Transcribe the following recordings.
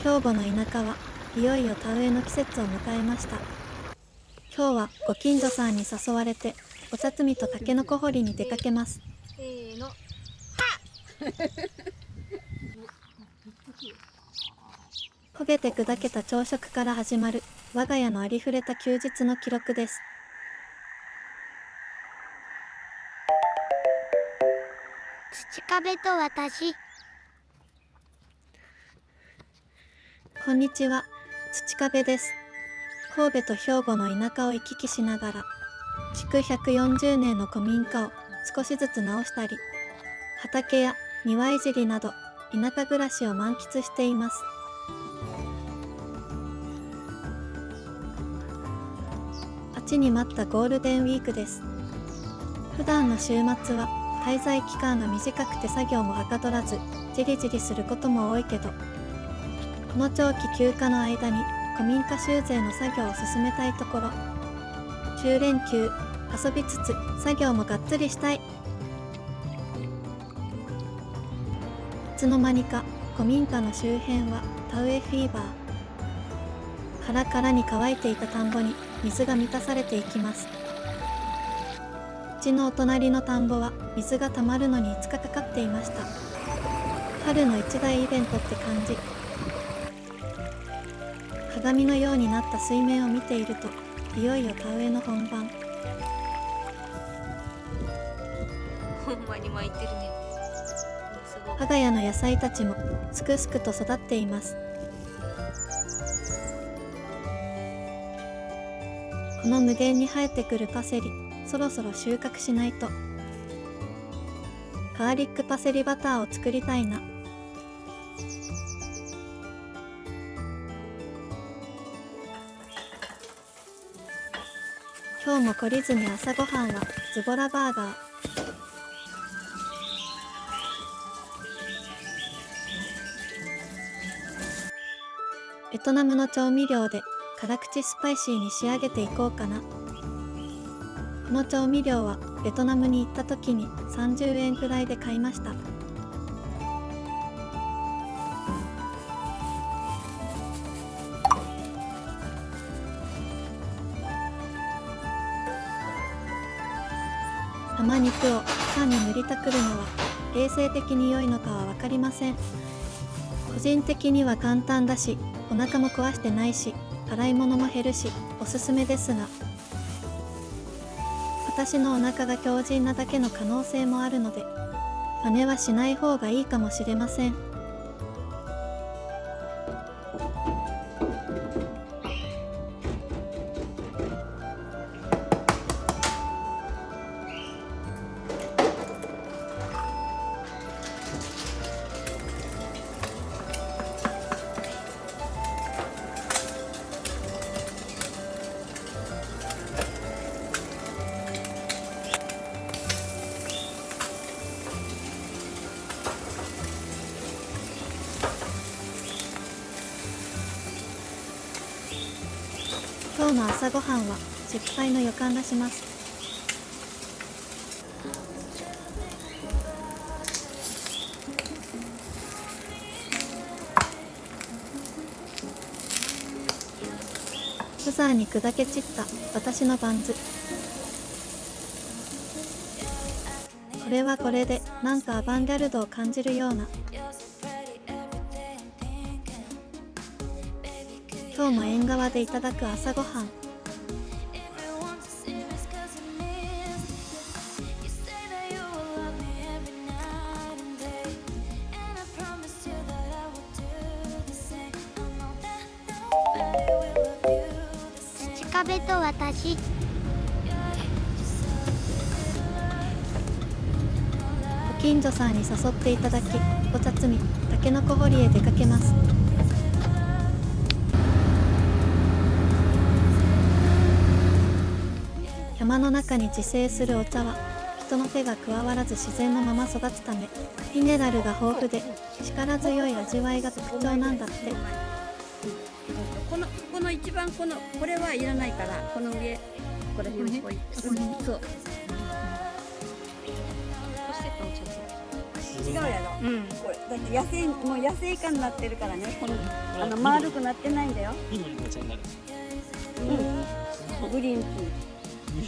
兵庫の田舎はいよいよ田植えの季節を迎えました。今日はご近所さんに誘われてお茶摘みとタケノコ掘りに出かけます。せーの、は焦げて砕けた朝食から始まる我が家のありふれた休日の記録です。土壁と私。こんにちは、土壁です。神戸と兵庫の田舎を行き来しながら、築140年の古民家を少しずつ直したり、畑や庭いじりなど田舎暮らしを満喫しています。待ちに待ったゴールデンウィークです。普段の週末は滞在期間が短くて作業もはかどらず、じりじりすることも多いけど、この長期休暇の間に古民家修繕の作業を進めたいところ。10連休、遊びつつ作業もがっつりしたい。いつの間にか古民家の周辺は田植えフィーバー。カラカラに乾いていた田んぼに水が満たされていきます。うちのお隣の田んぼは水がたまるのに5日かかっていました。春の一大イベントって感じ。鏡のようになった水面を見ていると、いよいよ田植えの本番。ほんまに巻いてるね。すごい。我が家の野菜たちもすくすくと育っています。この無限に生えてくるパセリ、そろそろ収穫しないと。ガーリックパセリバターを作りたいな。今日も懲りずに朝ごはんはズボラバーガー。ベトナムの調味料で辛口スパイシーに仕上げていこうかな。この調味料はベトナムに行った時に30円くらいで買いました。生肉をパンに塗りたくるのは衛生的に良いのかは分かりません。個人的には簡単だし、お腹も壊してないし、洗い物も減るし、おすすめですが、私のお腹が強靭なだけの可能性もあるので、真似はしない方がいいかもしれません。今日の朝ごはんは失敗の予感がします。ブザーに砕け散った私のバンズ。これはこれでなんかアバンギャルドを感じるような。今日も縁側でいただく朝ごはん。土壁と私。ご近所さんに誘っていただき、お茶摘み、タケノコ掘りへ出かけます。山の中に自生するお茶は人の手が加わらず自然のまま育つため、ミネラルが豊富で力強い味わいが特徴なんだって。この一番これはいらないから、この上ここら辺を置いて、そう。ポシェットをちょっと。違うやろ。うんこれだってもう野生化になってるからね。この丸くなってないんだよ。緑のお茶になる。グリーンティー。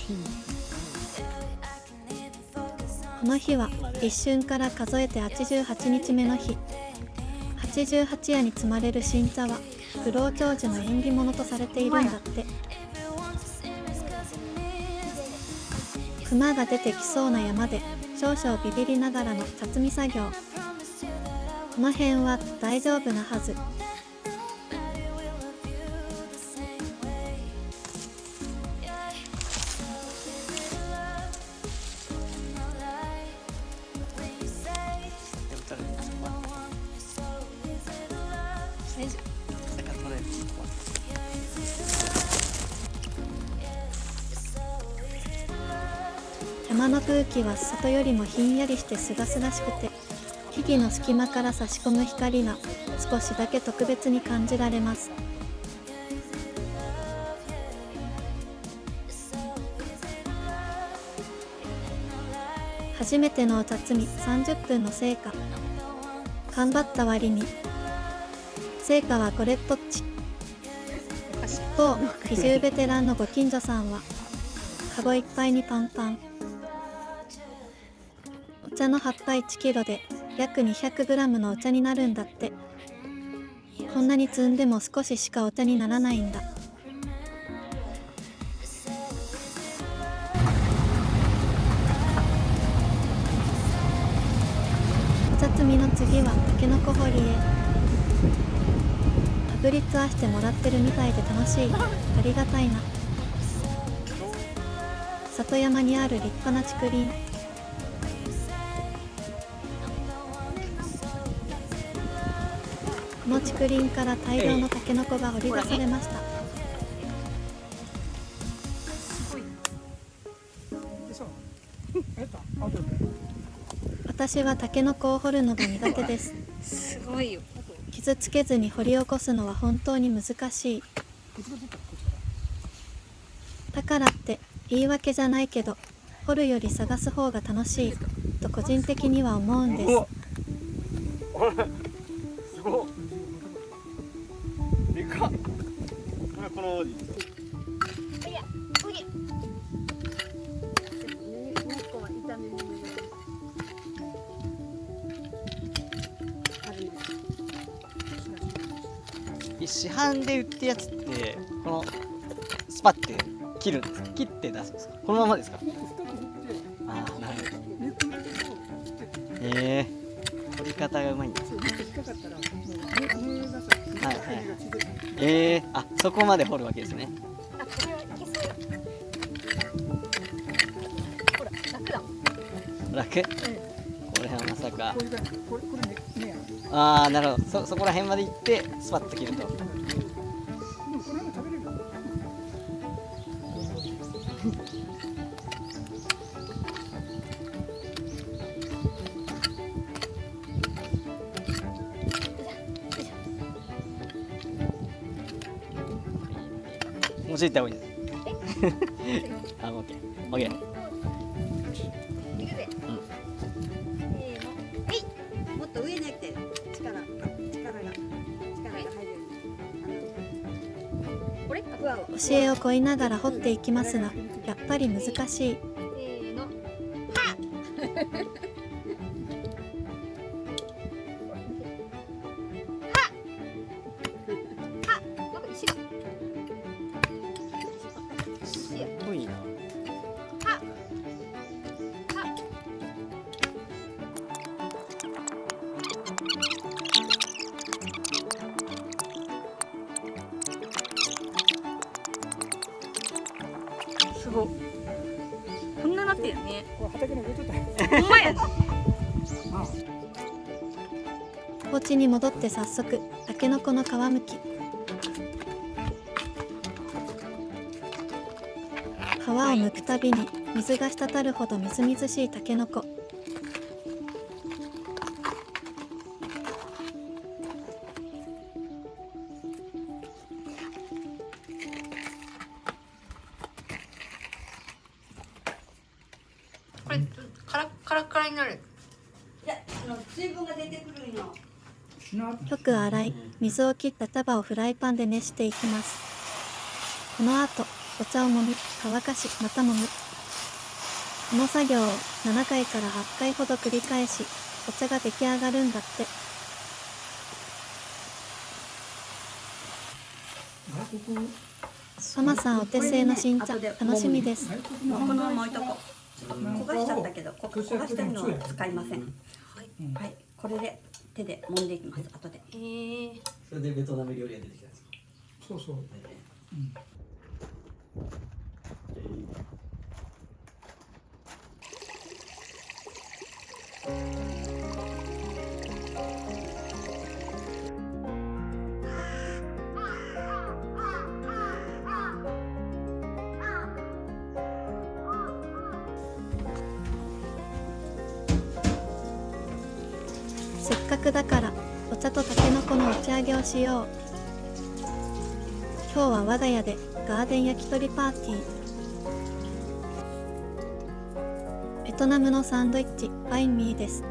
この日は一瞬から数えて88日目の日。88夜に摘まれる新茶は不老長寿の縁起物とされているんだって。熊が出てきそうな山で少々ビビりながらの茶摘み作業。この辺は大丈夫なはず。山の空気は外よりもひんやりしてすがすがしくて、木々の隙間から差し込む光が少しだけ特別に感じられます。初めてのお茶摘み30分の成果。頑張った割に成果はこれっぽっち。一方、比重ベテランのご近所さんはカゴいっぱいにパンパン。お茶の葉っぱ1キロで約 200g のお茶になるんだって。こんなに摘んでも少ししかお茶にならないんだ。お茶摘みの次はタケノコ掘りへ。パブリツアしてもらってるみたいで楽しい。ありがたいな。里山にある立派な竹林。この竹林から大量のタケノコが掘り出されました。私はタケノコを掘るのが苦手です。すごいよ。傷つけずに掘り起こすのは本当に難しい。だからって言い訳じゃないけど、掘るより探す方が楽しいと個人的には思うんです。すごい。でかっ。この王子。市販で売ってるやつってこのスパッて切るんですか？切って出すんですか？このままですか？ああ、なるほど。取り方がうまいんですね。はいはい。あ、そこまで掘るわけですね。あ、これはいけそう。ほら、楽だもん。楽？これはまさか。ああ、なるほど。そこら辺まで行ってスパッと切ると。もうちょい行った方がいいです。あ、オッケー。オッケー。行くぜ。もっと上に行って力が入るように。これ？教えを乞いながら掘っていきますが、やっぱり難しい。せーの。はなんか石が。石や。すごいな。すごい。こんななってるね。畑の上ちょっと。ほんまや。お家に戻って早速タケノコの皮むき。皮を剥くたびに水が滴るほどみずみずしいタケノコ。これカラッカラになる。いや、水分が出てくるんよ。よく洗い、水を切った茶葉をフライパンで熱していきます。この後、お茶を揉み、乾かし、また揉む。この作業を7回から8回ほど繰り返し、お茶が出来上がるんだって。ママさんお手製の新茶、楽しみです。もうこのまま置いとこう。ちょっと焦がしちゃったけど、焦がしてるのは使いません。はい、これで手で揉んでいきます。後で。それでベトナム料理が出てきたんですか。そうそう。せっかくだからお茶とたけのこの打ち上げをしよう。今日は我が家でガーデン焼き鳥パーティー。ベトナムのサンドイッチバインミーです。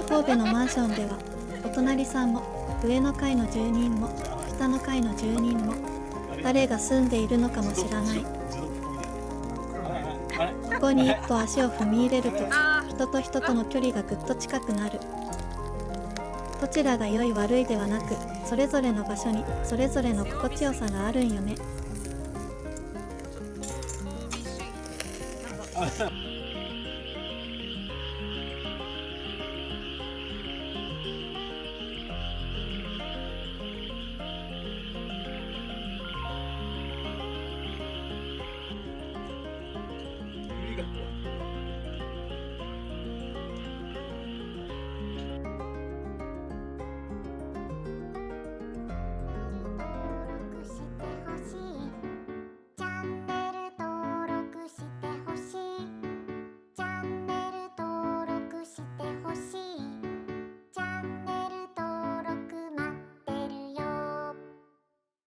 神戸のマンションではお隣さんも上の階の住人も下の階の住人も誰が住んでいるのかも知らない。ここに一歩足を踏み入れると人と人との距離がぐっと近くなる。どちらが良い悪いではなく、それぞれの場所にそれぞれの心地よさがあるんよね。